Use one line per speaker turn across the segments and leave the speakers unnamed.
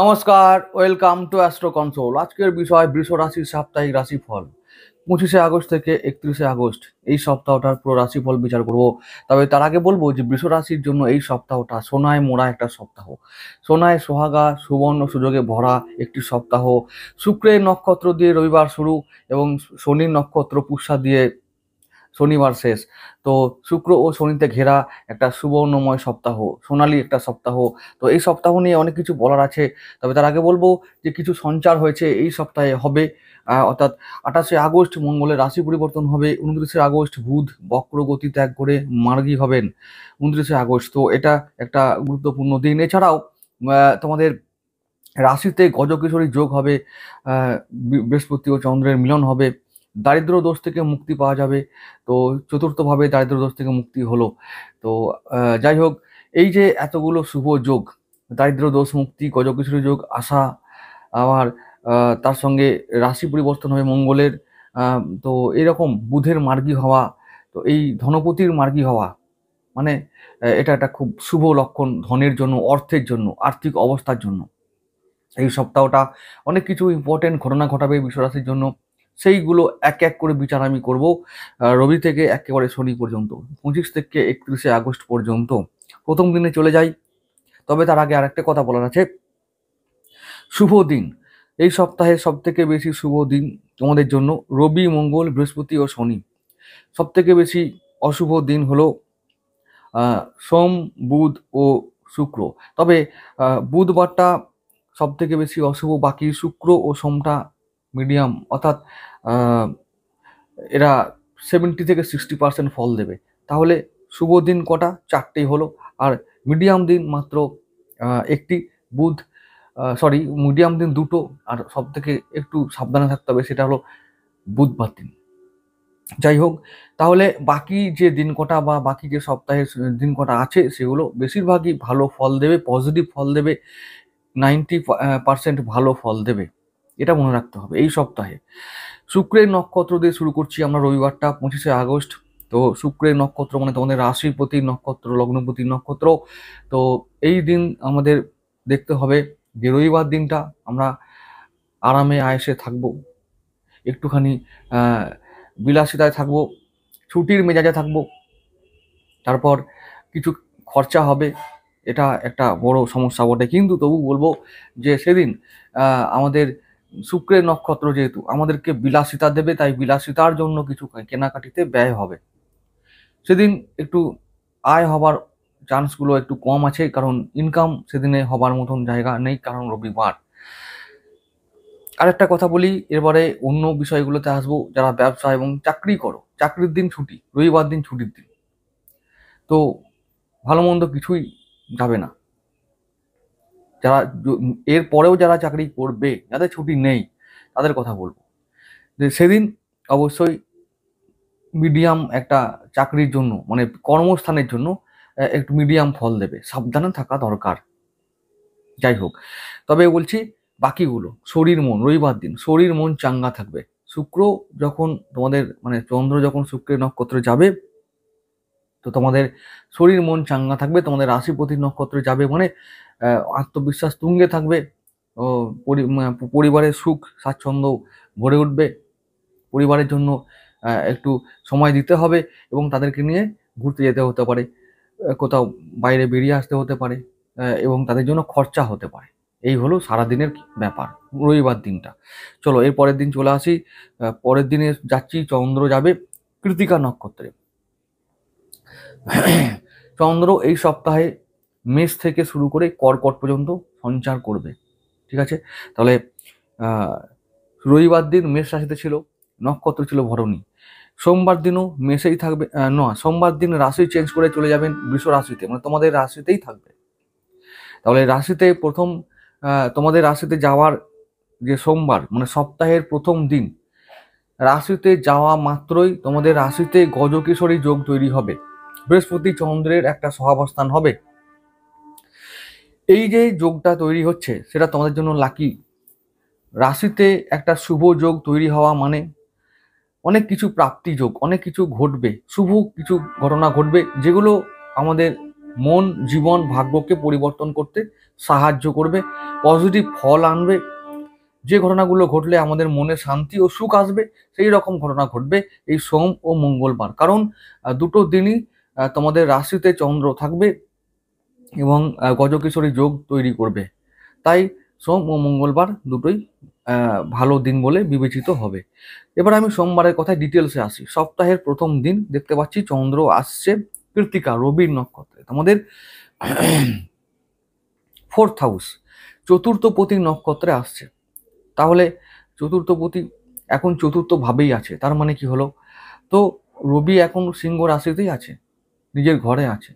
নমস্কার, welcome to astro console. আজকের বিষয় বৃষ রাশির সাপ্তাহিক রাশিফল 25শে আগস্ট থেকে 31শে আগস্ট। এই সপ্তাহটার পুরো রাশিফল বিচার করব। তবে তার আগে বলবো যে বৃষ রাশির জন্য এই সপ্তাহটা সোনায় মোড়া একটা সপ্তাহ, সোনায় সোহাগা সুবর্ণ সুযোগে ভরা একটি সপ্তাহ। শুক্রের নক্ষত্র দিয়ে রবিবার শুরু এবং শনির নক্ষত্র পুষ্যা দিয়ে শনিবার শেষ। তো শুক্র ও শনিতে ঘেরা একটা সুবর্ণময় সপ্তাহ, সোনালী একটা সপ্তাহ। তো এই সপ্তাহ নিয়ে অনেক কিছু বলার আছে। তবে তার আগে বলবো যে কিছু সঞ্চার হয়েছে এই সপ্তাহে হবে। অর্থাৎ 28শে আগস্ট মঙ্গলের রাশি পরিবর্তন হবে। 29শে আগস্ট বুধ বক্রগতি ত্যাগ করে মার্গী হবেন 29শে আগস্ট। তো এটা একটা গুরুত্বপূর্ণ দিন। এছাড়াও তোমাদের রাশিতে গজকেশরী যোগ হবে, বৃহস্পতি ও চন্দ্রের মিলন হবে, দারিদ্র দোষ থেকে মুক্তি পাওয়া যাবে। তো চতুর্থভাবে দারিদ্র দোষ থেকে মুক্তি হলো। তো যাই হোক, এই যে এতগুলো শুভ যোগ, দারিদ্র দোষ মুক্তি, গজকেশরী যোগ আসা, আবার তার সঙ্গে রাশি পরিবর্তন হবে মঙ্গলের, তো এরকম বুধের মার্গী হওয়া, তো এই ধনপতির মার্গী হওয়া, মানে এটা একটা খুব শুভ লক্ষণ ধনের জন্য, অর্থের জন্য, আর্থিক অবস্থার জন্য। এই সপ্তাহটা অনেক কিছু ইম্পর্টেন্ট ঘটনা ঘটাবে বিশ্বরাশির জন্য। সেইগুলো এক এক করে বিচার আমি করব, রবি থেকে একেবারে শনি পর্যন্ত, 25 থেকে 31শে আগস্ট পর্যন্ত। প্রথম দিনে চলে যাই। তবে তার আগে আরেকটা কথা বলার আছে। শুভ দিন এই সপ্তাহে সব থেকে বেশি শুভ দিন তোমাদের জন্য রবি, মঙ্গল, বৃহস্পতি ও শনি। সব থেকে বেশি অশুভ দিন হলো সোম, বুধ ও শুক্র। তবে বুধবারটা সব থেকে বেশি অশুভ, বাকি শুক্র ও সোমটা মিডিয়াম, অর্থাৎ এরা 70 থেকে 60% ফল দেবে। তাহলে শুভ দিন কটা? 4টেই হলো। আর মিডিয়াম দিন মাত্র একটি, বুধ, মিডিয়াম দিন 2টো। আর সব থেকে একটু সাবধানে থাকতে হবে, সেটা হলো বুধবার দিন। যাই হোক, তাহলে বাকি যে দিন কটা বা বাকি যে সপ্তাহের দিন কটা আছে সেগুলো বেশিরভাগই ভালো ফল দেবে, পজিটিভ ফল দেবে, 90% ভালো ফল দেবে। এটা মনে রাখতে হবে এই সপ্তাহে। শুক্রের নক্ষত্র দিয়ে শুরু করছি আমরা রবিবারটা, 25শে আগস্ট। তো শুক্রের নক্ষত্র মানে তোমাদের রাশিপতি নক্ষত্র, লগ্নপতি নক্ষত্র। তো এই দিন আমাদের দেখতে হবে যে রবিবার দিনটা আমরা আরামে আয়েসে থাকবো, একটুখানি বিলাসিতায় থাকবো, ছুটির মেজাজে থাকবো। তারপর কিছু খরচা হবে, এটা একটা বড় সমস্যা বটে। কিন্তু তবু বলবো যে সেদিন আমাদের শুক্রের নক্ষত্র যেহেতু আমাদেরকে বিলাসিতা দেবে, তাই বিলাসিতার জন্য কিছু কেনাকাটিতে ব্যয় হবে। সেদিন একটু আয় হবার চান্সগুলো একটু কম আছে, কারণ ইনকাম সেদিনে হবার মতন জায়গা নেই, কারণ রবিবার। আরেকটা কথা বলি, এরপরে অন্য বিষয়গুলোতে আসবো। যারা ব্যবসা এবং চাকরি করো, চাকরির দিন ছুটি, রবিবার দিন ছুটির দিন, তো ভালো মন্দ কিছুই যাবে না। যারা এর পরেও যারা চাকরি করবে, যাদের ছুটি নেই, তাদের কথা বলবো যে সেদিন অবশ্যই মিডিয়াম একটা চাকরির জন্য, মানে কর্মস্থানের জন্য একটু মিডিয়াম ফল দেবে, সাবধানে থাকা দরকার। যাই হোক, তবে বলছি বাকিগুলো, শরীর মন, রবিবার দিন শরীর মন চাঙ্গা থাকবে। শুক্র যখন তোমাদের মানে চন্দ্র যখন শুক্রের নক্ষত্রে যাবে, তো তোমাদের শরীর মন চাঙ্গা থাকবে। তোমাদের রাশিপতি নক্ষত্রে যাবে মানে আত্মবিশ্বাস তুঙ্গে থাকবে, ও পরিবারের সুখ স্বাচ্ছন্দ্য ভরে উঠবে। পরিবারের জন্য একটু সময় দিতে হবে এবং তাদেরকে নিয়ে ঘুরতে যেতে হতে পারে, কোথাও বাইরে বেরিয়ে আসতে হতে পারে, এবং তাদের জন্য খরচা হতে পারে। এই হলো সারাদিনের ব্যাপার রবিবার দিনটা। চলো এর পরের দিন চলে আসি। পরের দিনে যাচ্ছি, চন্দ্র যাবে কৃত্তিকা নক্ষত্রে। চন্দ্র এই সপ্তাহে মেষ থেকে শুরু করে কর্কট পর্যন্ত সঞ্চার করবে। ঠিক আছে, তাহলে রবিবার দিন মেষ রাশিতে ছিল, নক্ষত্র ছিল ভরণী। সোমবার দিনও মেষেই থাকবে, সোমবার দিন রাশি চেঞ্জ করে চলে যাবেন বৃষ রাশিতে, মানে তোমাদের রাশিতেই থাকবে। তাহলে রাশিতে প্রথম তোমাদের রাশিতে যাওয়ার যে সোমবার মানে সপ্তাহের প্রথম দিন রাশিতে যাওয়া মাত্রই তোমাদের রাশিতে গজকেশরী যোগ তৈরি হবে, বৃহস্পতি চন্দ্রের একটা সহাবস্থান হবে। এই যে যোগটা তৈরি হচ্ছে সেটা তোমাদের জন্য লাকি। রাশিতে একটা শুভ যোগ তৈরি হওয়া মানে অনেক কিছু প্রাপ্তি যোগ, অনেক কিছু ঘটবে, শুভ কিছু ঘটনা ঘটবে যেগুলো আমাদের মন, জীবন, ভাগ্যকে পরিবর্তন করতে সাহায্য করবে, পজিটিভ ফল আনবে। যে ঘটনাগুলো ঘটলে আমাদের মনে শান্তি ও সুখ আসবে সেই রকম ঘটনা ঘটবে এই সোম ও মঙ্গলবার। কারণ দুটো দিনই তোমাদের রাশিতে চন্দ্র থাকবে এবং গজকেশরী যোগ তৈরি করবে। তাই সোম ও মঙ্গলবার দুটোই ভালো দিন বলে বিবেচিত হবে। এবার আমি সোমবারের কথায় ডিটেলসে আসি। সপ্তাহের প্রথম দিন দেখতে পাচ্ছি চন্দ্র আসছে কৃত্তিকা, রবির নক্ষত্রে, তোমাদের ফোর্থ হাউস, চতুর্থপতি নক্ষত্রে আসছে। তাহলে চতুর্থপতি এখন চতুর্থ ভাবেই আছে, তার মানে কি হলো, তো রবি এখন সিংহ রাশিতেই আছে, নিজের ঘরে আছে।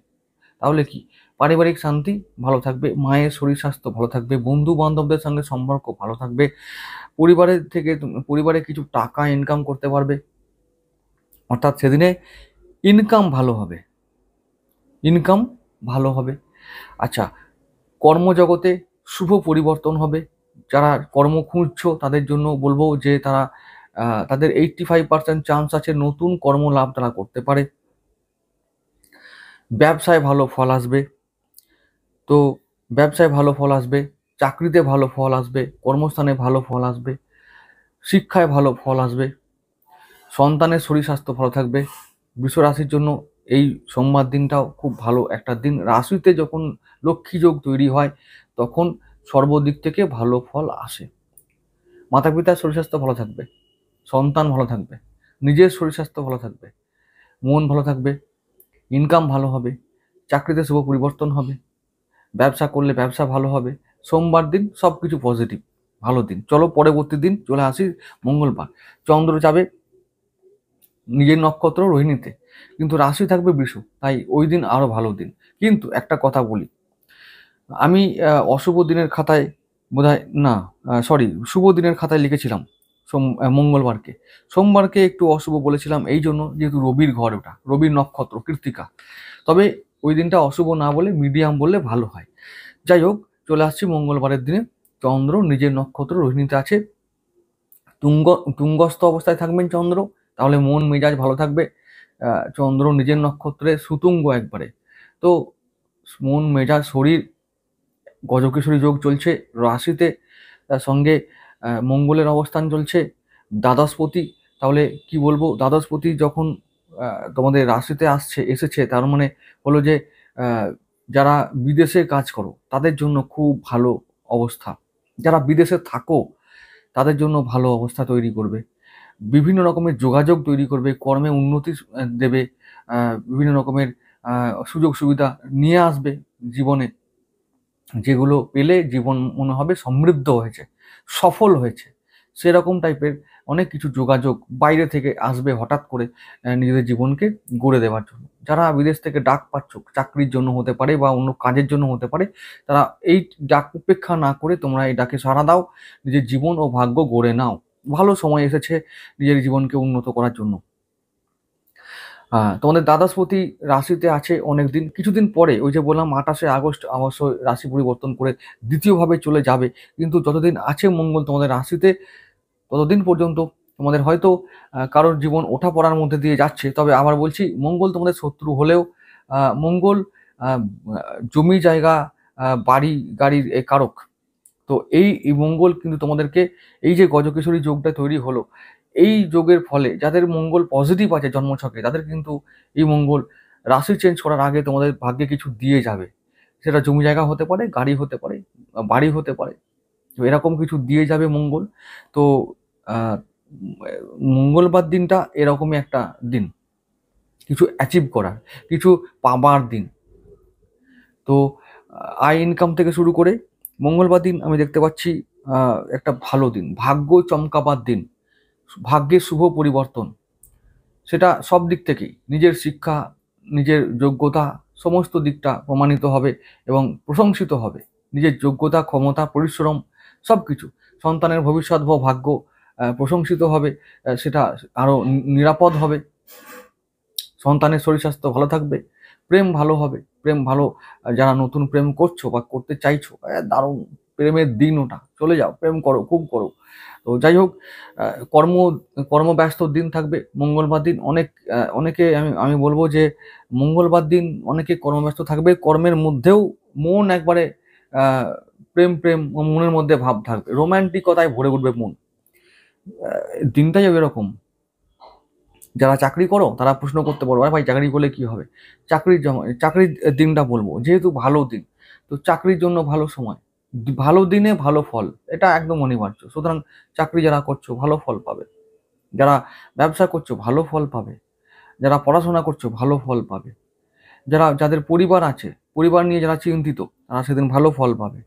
তাহলে কি পারিবারিক শান্তি ভালো থাকবে, মায়ের শরীর স্বাস্থ্য ভালো থাকবে, বন্ধু বান্ধবদের সঙ্গে সম্পর্ক ভালো থাকবে, পরিবারের থেকে পরিবারে কিছু টাকা ইনকাম করতে পারবে, অর্থাৎ সেদিনে ইনকাম ভালো হবে, ইনকাম ভালো হবে। আচ্ছা, কর্মজগতে শুভ পরিবর্তন হবে। যারা কর্ম খুঁজছো তাদের জন্য বলবো যে তারা তাদের 85% চান্স আছে নতুন কর্ম লাভ তারা করতে পারে। ব্যবসায় ভালো ফল আসবে, তো ব্যবসায় ভালো ফল আসবে, চাকরিতে ভালো ফল আসবে, কর্মস্থানে ভালো ফল আসবে, শিক্ষায় ভালো ফল আসবে, সন্তানের শরীর স্বাস্থ্য ভালো থাকবে। বৃষ রাশির জন্য এই সোমবার দিনটাও খুব ভালো একটা দিন। রাশিতে যখন লক্ষ্মী যোগ তৈরি হয় তখন সর্বদিক থেকে ভালো ফল আসে। মাতা পিতার শরীর স্বাস্থ্য ভালো থাকবে, সন্তান ভালো থাকবে, নিজের শরীর স্বাস্থ্য ভালো থাকবে, মন ভালো থাকবে, ইনকাম ভালো হবে, চাকরিতে শুভ পরিবর্তন হবে, ব্যবসা করলে ব্যবসা ভালো হবে। সোমবার দিন সব কিছু পজিটিভ, ভালো দিন। চলো পরবর্তী দিন চলে আসি মঙ্গলবার। চন্দ্র যাবে নিজের নক্ষত্র রোহিণীতে, কিন্তু রাশি থাকবে বৃষ, তাই ওই দিন আরো ভালো দিন। কিন্তু একটা কথা বলি, আমি অশুভ দিনের খাতায় বোধহয় না, সরি, শুভ দিনের খাতায় লিখেছিলাম মঙ্গলবারকে, সোমবারকে একটু অশুভ বলেছিলাম এই জন্য যেহেতু রবির ঘর, ওটা রবির নক্ষত্র কৃত্তিকা। তবে ওই দিনটা অশুভ না বলে মিডিয়াম বললে ভালো হয়। যাই হোক, চলে আসছি মঙ্গলবারের দিনে। চন্দ্র নিজের নক্ষত্র রোহিণীতে আছে, তুঙ্গস্থ অবস্থায় থাকবেন চন্দ্র, তাহলে মন মেজাজ ভালো থাকবে। চন্দ্র নিজের নক্ষত্রে সুতুঙ্গ একবারে, তো মন মেজাজ শরীর, গজকেশরী যোগ চলছে রাশিতে, তার সঙ্গে মঙ্গলের অবস্থান চলছে দ্বাদশপতি। তাহলে কি বলবো, দ্বাদশপতি যখন তোমাদের রাশিতে এসেছে তার মানে হলো যে যারা বিদেশে কাজ করো তাদের জন্য খুব ভালো অবস্থা, যারা বিদেশে থাকো তাদের জন্য ভালো অবস্থা তৈরি করবে, বিভিন্ন রকমের যোগাযোগ তৈরি করবে, কর্মে উন্নতি দেবে, বিভিন্ন রকমের সুযোগ সুবিধা নিয়ে আসবে জীবনে, যেগুলো পেলে জীবন মনে হবে সমৃদ্ধ হয়েছে, সফল হয়েছে। সেরকম টাইপের অনেক কিছু যোগাযোগ বাইরে থেকে আসবে হঠাৎ করে নিজেদের জীবনকে গড়ে দেওয়ার জন্য। যারা বিদেশ থেকে ডাক পাচ্ছ, চাকরির জন্য হতে পারে বা অন্য কাজের জন্য হতে পারে, তারা এই ডাক উপেক্ষা না করে তোমরা এই ডাকে সাড়া দাও, নিজের জীবন ও ভাগ্য গড়ে নাও। ভালো সময় এসেছে নিজের জীবনকে উন্নত করার জন্য। তোমাদের দ্বাদশপতি রাশিতে আছে অনেকদিন, কিছুদিন পরে ওই যে বললাম 28শে আগস্ট অবশ্যই রাশি পরিবর্তন করে দ্বিতীয়ভাবে চলে যাবে। কিন্তু যতদিন আছে মঙ্গল তোমাদের রাশিতে ততদিন পর্যন্ত তোমাদের হয়তো কারোর জীবন ওঠাপড়ার মধ্যে দিয়ে যাচ্ছে। তবে আবার বলছি, মঙ্গল তোমাদের শত্রু হলেও মঙ্গল জমি জায়গা, বাড়ি গাড়ির কারক। তো এই মঙ্গল কিন্তু তোমাদেরকে, এই যে গজকেশরী যোগটা তৈরি হলো, এই যোগের ফলে যাদের মঙ্গল পজিটিভ আছে জন্মছকে, তাদের কিন্তু এই মঙ্গল রাশি চেঞ্জ করার আগে তোমাদের ভাগ্যে কিছু দিয়ে যাবে। সেটা জমি জায়গা হতে পারে, গাড়ি হতে পারে, বাড়ি হতে পারে, তো এরকম কিছু দিয়ে যাবে মঙ্গল। তো আহ, মঙ্গলবার দিনটা এরকমই একটা দিন, কিছু অ্যাচিভ করার, কিছু পাবার দিন। তো আয় ইনকাম থেকে শুরু করে মঙ্গলবার দিন আমি দেখতে পাচ্ছি একটা ভালো দিন, ভাগ্য চমকাবার দিন, ভাগ্যের শুভ পরিবর্তন। সেটা সব দিক থেকেই, নিজের শিক্ষা, নিজের যোগ্যতা, সমস্ত দিকটা প্রমাণিত হবে এবং প্রশংসিত হবে। নিজের যোগ্যতা, ক্ষমতা, পরিশ্রম সব কিছু সন্তানের ভবিষ্যৎ বা ভাগ্য প্রশংসিত হবে, সেটা আরও নিরাপদ হবে। সন্তানের শরীর স্বাস্থ্য ভালো থাকবে, প্রেম ভালো হবে, প্রেম ভালো। যারা নতুন প্রেম করছো বা করতে চাইছো, দারুণ প্রেমের দিন, ওটা চলে যাও, প্রেম করো, খুব করো। তো যাই হোক, কর্ম কর্মব্যস্ত দিন থাকবে মঙ্গলবার দিন। অনেকে আমি বলবো যে মঙ্গলবার দিন অনেকে কর্মব্যস্ত থাকবে, কর্মের মধ্যেও মন একবারে প্রেম প্রেম মনের মধ্যে ভাব থাকবে, রোম্যান্টিকতায় ভরে উঠবে মন। দিনটাই এরকম। যারা চাকরি করো তারা প্রশ্ন করতে পারো, ভাই চাকরি করলে কি হবে? চাকরির দিনটা বলবো, যেহেতু ভালো দিন, তো চাকরির জন্য ভালো সময়, ভালো দিনে ভালো ফল, এটা একদম অনিবার্য। সুতরাং চাকরি যারা করছো ভালো ফল পাবে, যারা ব্যবসা করছো ভালো ফল পাবে, যারা পড়াশোনা করছো ভালো ফল পাবে, যাদের পরিবার আছে, পরিবার নিয়ে যারা চিন্তিত, তারা সেদিন ভালো ফল পাবে।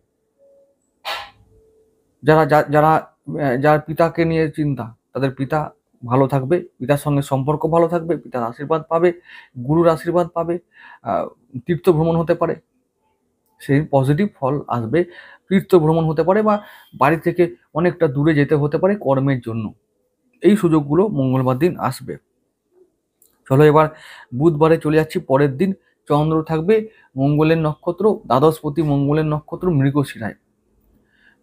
যারা পিতাকে নিয়ে চিন্তা, তাদের পিতা ভালো থাকবে, পিতার সঙ্গে সম্পর্ক ভালো থাকবে, পিতার আশীর্বাদ পাবে, গুরুর আশীর্বাদ পাবে, তীর্থ ভ্রমণ হতে পারে, সেই পজিটিভ ফল আসবে। তীর্থ ভ্রমণ হতে পারে বা বাড়ি থেকে অনেকটা দূরে যেতে হতে পারে কর্মের জন্য, এই সুযোগগুলো মঙ্গলবার দিন আসবে। চলো এবার বুধবারে চলে যাচ্ছি। পরের দিন চন্দ্র থাকবে মঙ্গলের নক্ষত্র দ্বাদশপতি, মঙ্গলের নক্ষত্র মৃগশিরায়।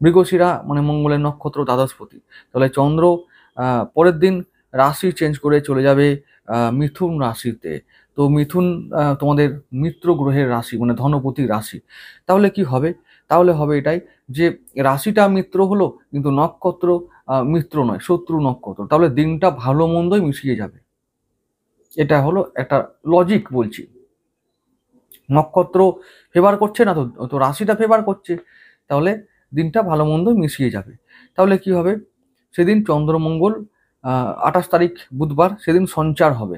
মৃগশিরা মানে মঙ্গলের নক্ষত্র দ্বাদশপতি। তাহলে চন্দ্র পরের দিন রাশি চেঞ্জ করে চলে যাবে মিথুন রাশিতে। তো মিথুন তোমাদের মিত্র গ্রহের রাশি, মানে ধনপতি রাশি। তাহলে কি হবে? তাহলে হবে এটাই যে রাশিটা মিত্র হলো, কিন্তু নক্ষত্র মিত্র নয়, শত্রু নক্ষত্র। তাহলে দিনটা ভালো মন্দই মিশিয়ে যাবে। এটা হলো একটা লজিক বলছি। নক্ষত্র ফেভার করছে না, তো রাশিটা ফেভার করছে, তাহলে দিনটা ভালো মন্দ মিশিয়ে যাবে। তাহলে কি হবে? সেদিন চন্দ্রমঙ্গল 28 তারিখ বুধবার, সেদিন সঞ্চার হবে।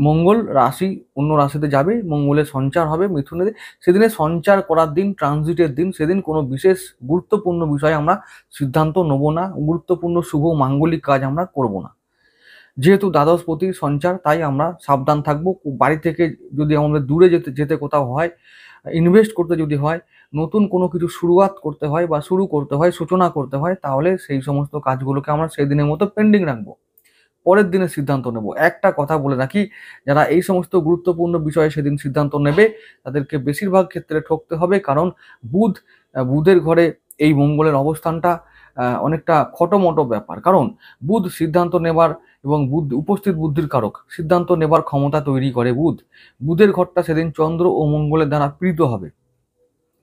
মঙ্গল রাশি অন্য রাশিতে যাবে, মঙ্গলের সঞ্চার হবে মিথুনে। সেদিনে সঞ্চার করার দিন, ট্রানজিটের দিন, সেদিন কোনো বিশেষ গুরুত্বপূর্ণ বিষয়ে আমরা সিদ্ধান্ত নেব না, গুরুত্বপূর্ণ শুভ মাঙ্গলিক কাজ আমরা করব না। যেহেতু দ্বাদশপতির সঞ্চার, তাই আমরা সাবধান থাকবো। বাড়ি থেকে যদি আমাদের দূরে যেতে কোথাও হয়, ইনভেস্ট করতে যদি হয়, নতুন কোনো কিছু শুরুয়াত করতে হয় বা শুরু করতে হয়, সূচনা করতে হয়, তাহলে সেই সমস্ত কাজগুলোকে আমরা সেই দিনের মতো পেন্ডিং রাখবো, পরের দিনে সিদ্ধান্ত নেব। একটা কথা বলে রাখি, যারা এই সমস্ত গুরুত্বপূর্ণ বিষয়ে সেদিন সিদ্ধান্ত নেবে, তাদেরকে বেশিরভাগ ক্ষেত্রে ঠকতে হবে। কারণ বুধের ঘরে এই মঙ্গলের অবস্থানটা অনেকটা খটোমটো ব্যাপার। কারণ বুধ সিদ্ধান্ত নেবার এবং উপস্থিত বুদ্ধির কারক, সিদ্ধান্ত নেবার ক্ষমতা তৈরি করে বুধের ঘরটা সেদিন চন্দ্র ও মঙ্গলের দ্বারা পীড়িত হবে।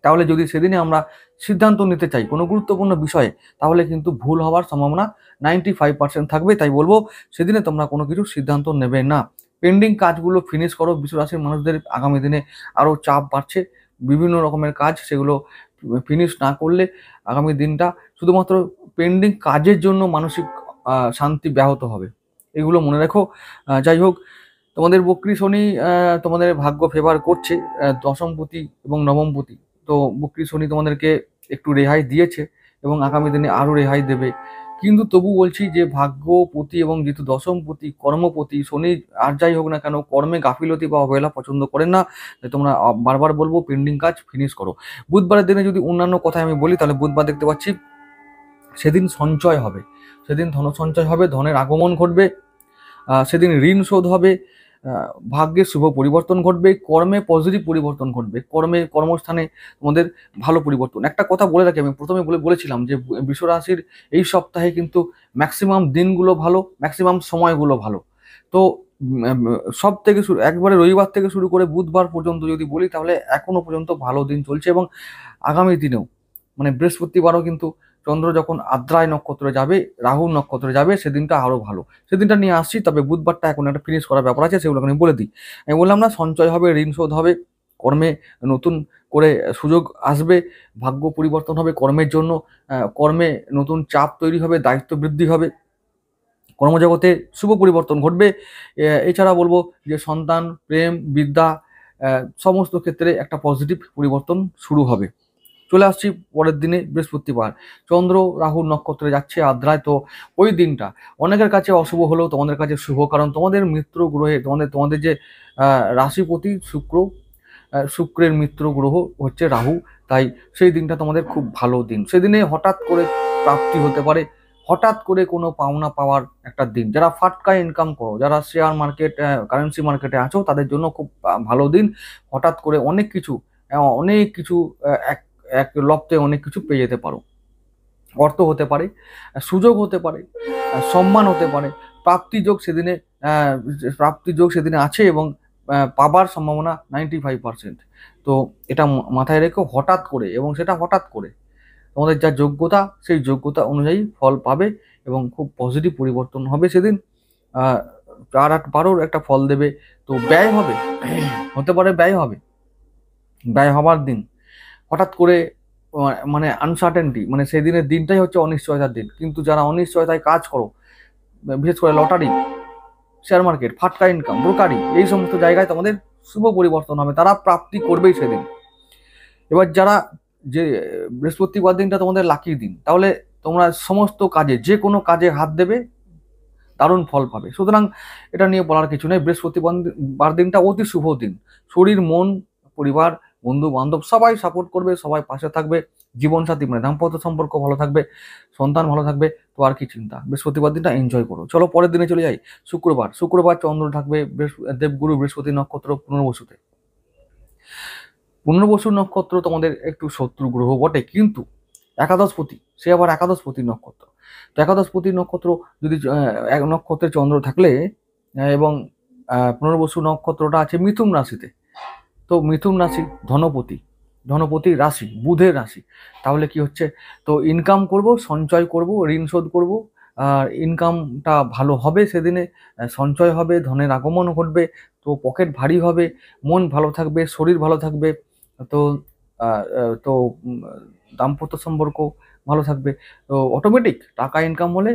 তাহলে যদি সেদিনে আমরা সিদ্ধান্ত নিতে চাই কোনো গুরুত্বপূর্ণ বিষয়ে, তাহলে কিন্তু ভুল হওয়ার সম্ভাবনা 95% থাকবে। তাই বলবো, সেদিনে তোমরা কোনো কিছু সিদ্ধান্ত নেবে না। পেন্ডিং কাজগুলো ফিনিশ করো। বৃষ রাশির মানুষদের আগামী দিনে আরও চাপ বাড়ছে, বিভিন্ন রকমের কাজ, সেগুলো ফিনিশ না করলে আগামী দিনটা শুধুমাত্র পেন্ডিং কাজের জন্য মানসিক শান্তি ব্যাহত হবে, এগুলো মনে রেখো। যাই হোক, তোমাদের বক্রী শনি তোমাদের ভাগ্য ফেভার করছে, দশমপতি এবং নবমপতি। তো বক্রী শনি তোমাদেরকে একটু রেহাই দিয়েছে এবং আগামী দিনে আরও রেহাই দেবে। কিন্তু তবু বলছি যে ভাগ্যপতি এবং যেহেতু দশমপতি কর্মপতি শনি, আর যাই হোক না কেন, কর্মে গাফিলতি বা অবহেলা পছন্দ করেন না। তোমরা বারবার বলবো পেন্ডিং কাজ ফিনিশ করো। বুধবারের দিনে যদি অন্যান্য কথা আমি বলি, তাহলে বুধবার দেখতে পাচ্ছি সেদিন সঞ্চয় হবে, সেদিন ধন সঞ্চয় হবে, ধনের আগমন ঘটবে, সেদিন ঋণ শোধ হবে, ভাগ্যে শুভ পরিবর্তন ঘটবে, কর্মে পজিটিভ পরিবর্তন ঘটবে, কর্মস্থানে তোমাদের ভালো পরিবর্তন। একটা কথা বলে রাখি, আমি প্রথমে বলেছিলাম যে বৃষ রাশির এই সপ্তাহে কিন্তু ম্যাক্সিমাম দিনগুলো ভালো, ম্যাক্সিমাম সময়গুলো ভালো। তো সব থেকে একবারে রবিবার থেকে শুরু করে বুধবার পর্যন্ত যদি বলি, তাহলে এখনো পর্যন্ত ভালো দিন চলছে এবং আগামী দিনেও, মানে বৃহস্পতিবারও কিন্তু চন্দ্র যখন আদ্রায় নক্ষত্রে যাবে, রাহুর নক্ষত্রে যাবে, সেদিনটা আরও ভালো। সেদিনটা নিয়ে আসছি, তবে বুধবারটা এখন একটা ফিনিশ করার ব্যাপার আছে, সেগুলো আমি বলে দিই। আমি বললাম না, সঞ্চয় হবে, ঋণ শোধ হবে, কর্মে নতুন করে সুযোগ আসবে, ভাগ্য পরিবর্তন হবে কর্মের জন্য, কর্মে নতুন চাপ তৈরি হবে, দায়িত্ব বৃদ্ধি হবে, কর্মজগতে শুভ পরিবর্তন ঘটবে। এছাড়া বলবো যে সন্তান, প্রেম, বিদ্যা, সমস্ত ক্ষেত্রে একটা পজিটিভ পরিবর্তন শুরু হবে। চলে আসছি পরের দিনে বৃহস্পতিবার, চন্দ্র রাহুর নক্ষত্রে যাচ্ছে আদ্রায়। তো ওই দিনটা অনেকের কাছে অশুভ হলেও তোমাদের কাছে শুভ, কারণ তোমাদের মিত্র গ্রহে তোমাদের যে রাশিপতি শুক্রের মিত্র গ্রহ হচ্ছে রাহু, তাই সেই দিনটা তোমাদের খুব ভালো দিন। সেদিনে হঠাৎ করে প্রাপ্তি হতে পারে, হঠাৎ করে কোনো পাওনা পাওয়ার একটা দিন। যারা ফাটকা ইনকাম করো, যারা শেয়ার মার্কেট, কারেন্সি মার্কেটে আছো, তাদের জন্য খুব ভালো দিন। হঠাৎ করে অনেক কিছু অনেক কিছু এক এক লপ্তে অনেক কিছু পেয়ে যেতে পারো। অর্থ হতে পারে, সুযোগ হতে পারে, সম্মান হতে পারে, প্রাপ্তিযোগ সেদিনে প্রাপ্তিযোগ সেদিনে আছে এবং পাবার সম্ভাবনা 95%। তো এটা মাথায় রেখো, হঠাৎ করে, এবং সেটা হঠাৎ করে তোমাদের যা যোগ্যতা সেই যোগ্যতা অনুযায়ী ফল পাবে এবং খুব পজিটিভ পরিবর্তন হবে সেদিন। আর বারোর একটা ফল দেবে। তো ব্যয় হবে, হতে পারে ব্যয় হবে, ব্যয় হবার দিন। হঠাৎ করে মানে আনসার্টেনটি, মানে সেই দিনের দিনটাই হচ্ছে অনিশ্চয়তার দিন। কিন্তু যারা অনিশ্চয়তায় কাজ করো, বিশেষ করে লটারি, শেয়ার মার্কেট, ফাটকা ইনকাম, ব্রোকারি, এই সমস্ত জায়গায় তোমাদের শুভ পরিবর্তন হবে, তারা প্রাপ্তি করবেই সেদিন। এবার যারা যে বৃহস্পতিবার দিনটা তোমাদের লাকি দিন, তাহলে তোমরা সমস্ত কাজে, যে কোনো কাজে হাত দেবে, দারুণ ফল পাবে। সুতরাং এটা নিয়ে বলার কিছু নেই। বৃহস্পতিবার দিনটা অতি শুভ দিন। শরীর, মন, পরিবার, বন্ধু বান্ধব সবাই সাপোর্ট করবে, সবাই পাশে থাকবে। জীবনসাথী মানে দাম্পত্য সম্পর্ক ভালো থাকবে, সন্তান ভালো থাকবে। তো আর কি চিন্তা, বৃহস্পতিবার দিনটা এনজয় করো। চলো পরের দিনে চলে যাই। শুক্রবার চন্দ্র থাকবে দেবগুরু বৃহস্পতি নক্ষত্র পুনর্বসুতে। পুনর্বসু নক্ষত্র তোমাদের একটু শত্রু গ্রহ বটে, কিন্তু একাদশপতি, সে আবার একাদশপতি নক্ষত্র। তো একাদশপতি নক্ষত্র যদি এক নক্ষত্রে চন্দ্র থাকলে এবং পুনর্বসু নক্ষত্রটা আছে মিথুন রাশিতে, তো মিথুন রাশি ধনপতি রাশি, বুধের রাশি। তাহলে কি হচ্ছে, তো ইনকাম করব, সঞ্চয় করব, ঋণ শোধ করব, আর ইনকামটা ভালো হবে সেদিনে, সঞ্চয় হবে, ধনের আগমন ঘটবে। তো পকেট ভারী হবে, মন ভালো থাকবে, শরীর ভালো থাকবে। তো তো দাম্পত্য সম্পর্ক ভালো থাকবে। তো অটোমেটিক টাকা ইনকাম হলে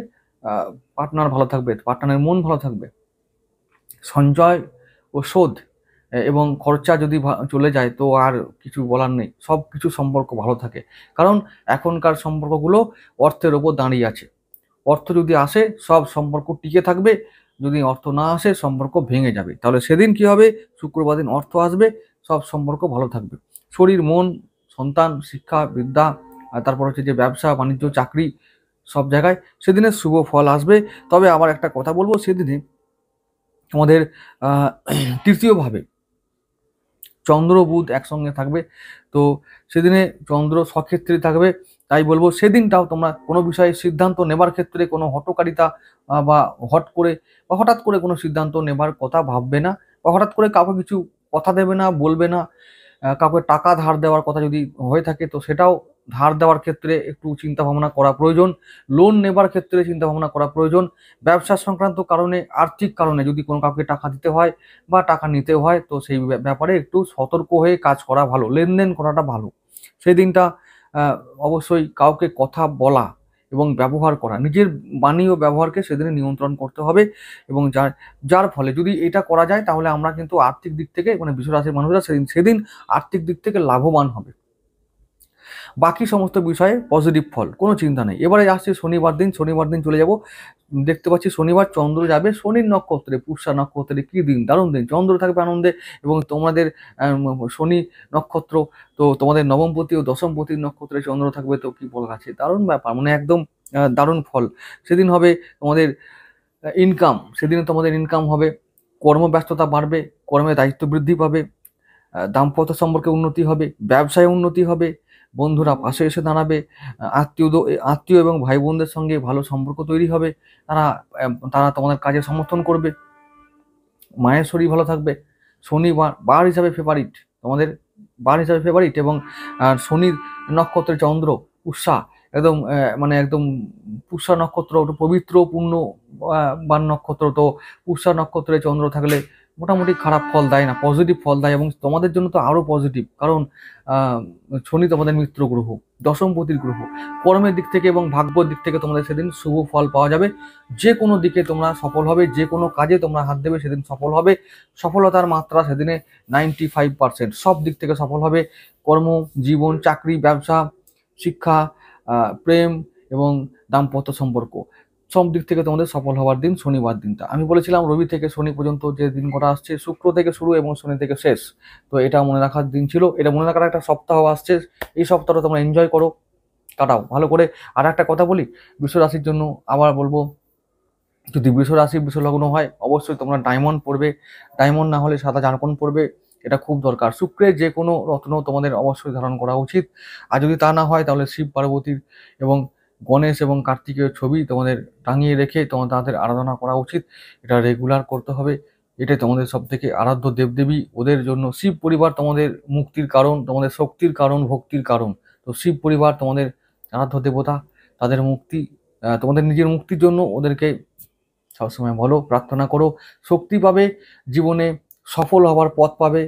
পার্টনার ভালো থাকবে, পার্টনারের মন ভালো থাকবে। সঞ্চয় ও শোধ এবং খরচা যদি চলে যায় তো আর কিছু বলার নেই, সব কিছু সম্পর্ক ভালো থাকে। কারণ এখনকার সম্পর্কগুলো অর্থের ওপর দাঁড়িয়ে আছে। অর্থ যদি আসে সব সম্পর্ক টিকে থাকবে, যদি অর্থ না আসে সম্পর্ক ভেঙে যাবে। তাহলে সেদিন কি হবে, শুক্রবার দিন অর্থ আসবে, সব সম্পর্ক ভালো থাকবে। শরীর, মন, সন্তান, শিক্ষা, বিদ্যা, আর তারপর হচ্ছে যে ব্যবসা বাণিজ্য, চাকরি, সব জায়গায় সেদিনে শুভ ফল আসবে। তবে আবার একটা কথা বলবো, সেদিনে আমাদের তৃতীয়ভাবে চন্দ্র বুধ একসঙ্গে থাকবে। তো সেদিনে চন্দ্র স্বক্ষেত্রে থাকবে। তাই বলবো সেদিনটাও তোমরা কোনো বিষয়ে সিদ্ধান্ত নেবার ক্ষেত্রে কোনো হঠকারিতা বা হঠাৎ করে কোনো সিদ্ধান্ত নেবার কথা ভাববে না, বা হঠাৎ করে কাউকে কিছু কথা দেবে না, বলবে না। কাউকে টাকা ধার দেওয়ার কথা যদি হয়ে থাকে তো সেটাও ধার দেওয়ার ক্ষেত্রে একটু চিন্তা ভাবনা করা প্রয়োজন। লোন নেবার ক্ষেত্রে চিন্তা ভাবনা করা প্রয়োজন। ব্যবসা সংক্রান্ত কারণে, আর্থিক কারণে যদি কোনো কাউকে টাকা দিতে হয় বা টাকা নিতে হয়, তো সেই ব্যাপারে একটু সতর্ক হয়ে কাজ করা ভালো, লেনদেন করাটা ভালো। সেই দিনটা অবশ্যই কাউকে কথা বলা এবং ব্যবহার করা, নিজের বাণী ও ব্যবহারকে সেদিনে নিয়ন্ত্রণ করতে হবে। এবং যার ফলে যদি এটা করা যায়, তাহলে আমরা কিন্তু আর্থিক দিক থেকে, মানে বৃষ রাশির মানুষরা সেদিন আর্থিক দিক থেকে লাভবান হবে। বাকি সমস্ত বিষয়ে পজিটিভ ফল, কোনো চিন্তা নেই। এবারে আসছে শনিবার দিন চলে যাব। দেখতে পাচ্ছি শনিবার চন্দ্র যাবে শনির নক্ষত্রে, পুষ্যা নক্ষত্রে। কি দিন, দারুণ দিন, চন্দ্র থাকবে আনন্দে। এবং তোমাদের শনি নক্ষত্র, তো তোমাদের নবমপতি ও দশমপতির নক্ষত্রে চন্দ্র থাকবে, তো কি বলার আছে, দারুণ ব্যাপার, মানে একদম দারুণ ফল। সেদিন হবে তোমাদের ইনকাম, সেদিনে তোমাদের ইনকাম হবে, কর্মব্যস্ততা বাড়বে, কর্মে দায়িত্ব বৃদ্ধি পাবে, দাম্পত্য সম্পর্কে উন্নতি হবে, ব্যবসায় উন্নতি হবে, বন্ধুরা পাশে এসে দাঁড়াবে, আত্মীয় এবং ভাই বোনদের সঙ্গে ভালো সম্পর্ক তৈরি হবে, তারা তারা তোমাদের কাজে সমর্থন করবে, মায়ের শরীর ভালো থাকবে। শনি বার হিসাবে ফেভারিট, তোমাদের বার হিসাবে ফেভারিট। এবং শনির নক্ষত্রে চন্দ্র, পুষ্যা, একদম মানে একদম পুষ্যা নক্ষত্র একটু পবিত্র পূর্ণ বার নক্ষত্র। তো পুষ্যা নক্ষত্রে চন্দ্র থাকলে মোটামুটি খারাপ ফল দেয় না, পজিটিভ ফল দেয়। এবং তোমাদের জন্য তো আরো পজিটিভ, কারণ শনি তোমাদের মিত্র গ্রহ, দশমপতির গ্রহ। কর্মের দিক থেকে এবং ভাগ্যর দিক থেকে তোমাদের সেদিন শুভ ফল পাওয়া যাবে। যে কোনো দিকে তোমরা সফল হবে, যে কোনো কাজে তোমরা হাত দেবে সেদিন সফল হবে। সফলতার মাত্রা সেদিনে 95%, সব দিক থেকে সফল হবে। কর্ম, জীবন, চাকরি, ব্যবসা, শিক্ষা, প্রেম এবং দাম্পত্য সম্পর্ক, সব দিক থেকে তোমাদের সফল হওয়ার দিন শনিবার দিনটা। আমি বলেছিলাম রবি থেকে শনি পর্যন্ত যে দিন কটা আসছে শুক্র থেকে শুরু এবং শনি থেকে শেষ। তো এটা মনে রাখার দিন ছিল, এটা মনে রাখার একটা সপ্তাহ আসছে। এই সপ্তাহটা তোমরা এনজয় করো, কাটাও ভালো করে। আর একটা কথা বলি, বৃষ রাশির জন্য আবার বলবো, যদি বৃষ রাশি বৃষ লগ্ন হয় অবশ্যই তোমরা ডায়মন্ড পরবে, ডায়মন্ড না হলে সাদা জারকন পরবে, এটা খুব দরকার। শুক্রের যে কোনো রত্ন তোমাদের অবশ্যই ধারণ করা উচিত। আর যদি তা না হয় তাহলে শিব পার্বতীর এবং গণেশ এবং কার্তিকের ছবি তোমাদের টাঙিয়ে রেখে তোমাদের তাদের আরাধনা করা উচিত। এটা রেগুলার করতে হবে। এটাই তোমাদের সব থেকে আরাধ্য দেবদেবী, ওদের জন্য শিব পরিবার তোমাদের মুক্তির কারণ, তোমাদের শক্তির কারণ, ভক্তির কারণ। তো শিব পরিবার তোমাদের আরাধ্য দেবতা, তাদের মুক্তি, তোমাদের নিজের মুক্তির জন্য ওদেরকে সবসময় বলো, প্রার্থনা করো, শক্তি পাবে, জীবনে সফল হওয়ার পথ পাবে,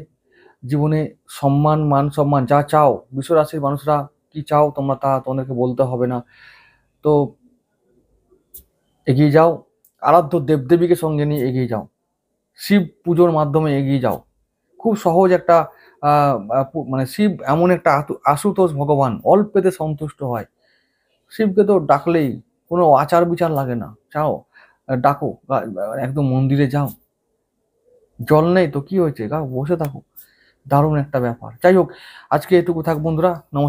জীবনে সম্মান, মান সম্মান যা চাও। বৃষ রাশির মানুষরা কি চাও তোমরা তা তোমাদেরকে বলতে হবে না। তো এগিয়ে যাও, আরাধ্য দেবদেবীকে সঙ্গে নিয়ে এগিয়ে যাও, শিব পুজোর মাধ্যমে এগিয়ে যাও। খুব সহজ একটা মানে শিব এমন একটা আশুতোষ ভগবান, অল্পেতে সন্তুষ্ট হয়। শিবকে তো ডাকলেই কোনো আচার বিচার লাগে না, যাও ডাকো, একদম মন্দিরে যাও। জল নেই তো কি হয়েছে, বসে থাকো, দারুণ একটা ব্যাপার। যাই হোক, আজকে এটুকু থাক বন্ধুরা, নমস্কার।